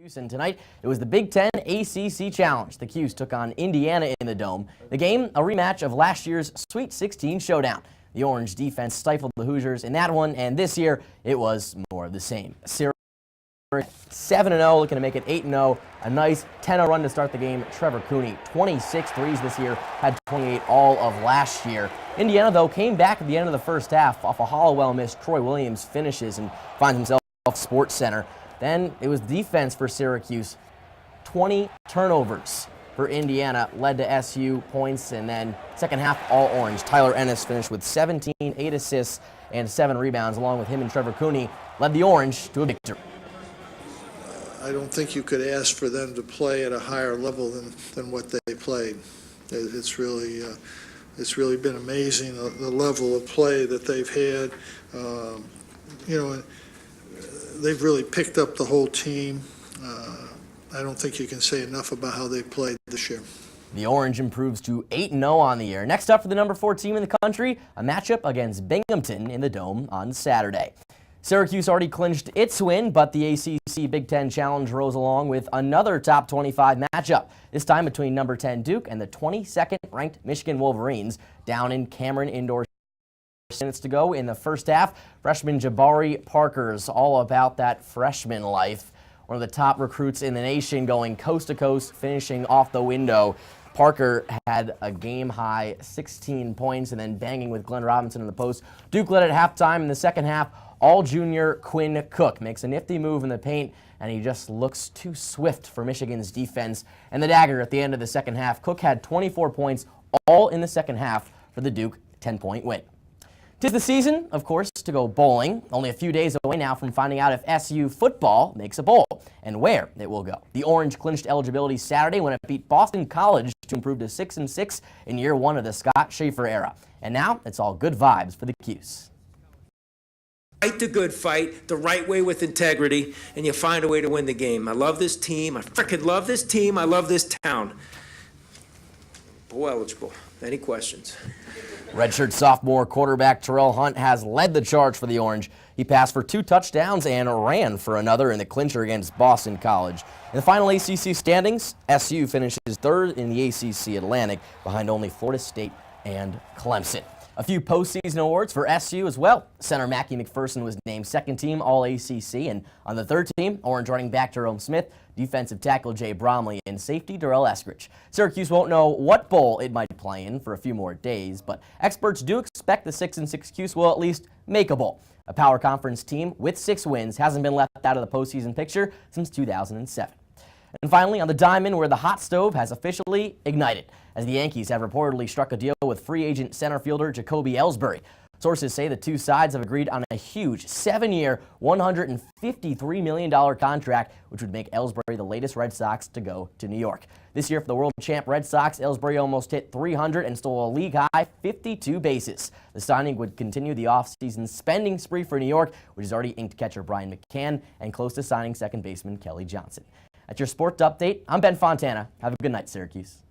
And tonight, it was the Big Ten ACC Challenge. The 'Cuse took on Indiana in the Dome. The game, a rematch of last year's Sweet 16 showdown. The Orange defense stifled the Hoosiers in that one, and this year, it was more of the same. 7-0, looking to make it 8-0. A nice 10-0 run to start the game. Trevor Cooney, 26 threes this year, had 28 all of last year. Indiana, though, came back at the end of the first half off a Hollowell miss. Troy Williams finishes and finds himself off Sports Center. Then it was defense for Syracuse. 20 turnovers for Indiana led to SU points, and then second half all orange. Tyler Ennis finished with 17, 8 assists, and 7 rebounds, along with him and Trevor Cooney, led the Orange to a victory. I don't think you could ask for them to play at a higher level than what they played. It's really been amazing, the level of play that they've had. They've really picked up the whole team. I don't think you can say enough about how they played this year. The Orange improves to 8-0 on the year. Next up for the number 4 team in the country, a matchup against Binghamton in the Dome on Saturday. Syracuse already clinched its win, but the ACC Big Ten Challenge rose along with another top 25 matchup, this time between number 10 Duke and the 22nd ranked Michigan Wolverines down in Cameron Indoor. Minutes to go in the first half. Freshman Jabari Parker's all about that freshman life. One of the top recruits in the nation, going coast to coast, finishing off the window. Parker had a game-high 16 points and then banging with Glenn Robinson in the post. Duke led at halftime. In the second half, all-junior Quinn Cook makes a nifty move in the paint, and he just looks too swift for Michigan's defense. And the dagger at the end of the second half. Cook had 24 points, all in the second half for the Duke 10-point win. 'Tis the season, of course, to go bowling. Only a few days away now from finding out if SU football makes a bowl and where it will go. The Orange clinched eligibility Saturday when it beat Boston College to improve to 6-6 in year 1 of the Scott Schaefer era. And now it's all good vibes for the 'Cuse. Fight the good fight, the right way with integrity, and you find a way to win the game. I love this team. I freaking love this team. I love this town. Bowl eligible. Any questions? Redshirt sophomore quarterback Terrell Hunt has led the charge for the Orange. He passed for 2 touchdowns and ran for another in the clincher against Boston College. In the final ACC standings, SU finishes 3rd in the ACC Atlantic, behind only Florida State and Clemson. A few postseason awards for SU as well. Center Mackie McPherson was named 2nd team All-ACC, and on the 3rd team, Orange running back Jerome Smith, defensive tackle Jay Bromley, and safety Darrell Eskridge. Syracuse won't know what bowl it might play in for a few more days, but experts do expect the 6-6 'Cuse will at least make a bowl. A power conference team with 6 wins hasn't been left out of the postseason picture since 2007. And finally, on the diamond, where the hot stove has officially ignited, as the Yankees have reportedly struck a deal with free agent center fielder Jacoby Ellsbury. Sources say the two sides have agreed on a huge 7-year, $153 million contract, which would make Ellsbury the latest Red Sox to go to New York. This year for the world champ Red Sox, Ellsbury almost hit 300 and stole a league-high 52 bases. The signing would continue the offseason spending spree for New York, which has already inked catcher Brian McCann and close to signing second baseman Kelly Johnson. That's your sports update. I'm Ben Fontana. Have a good night, Syracuse.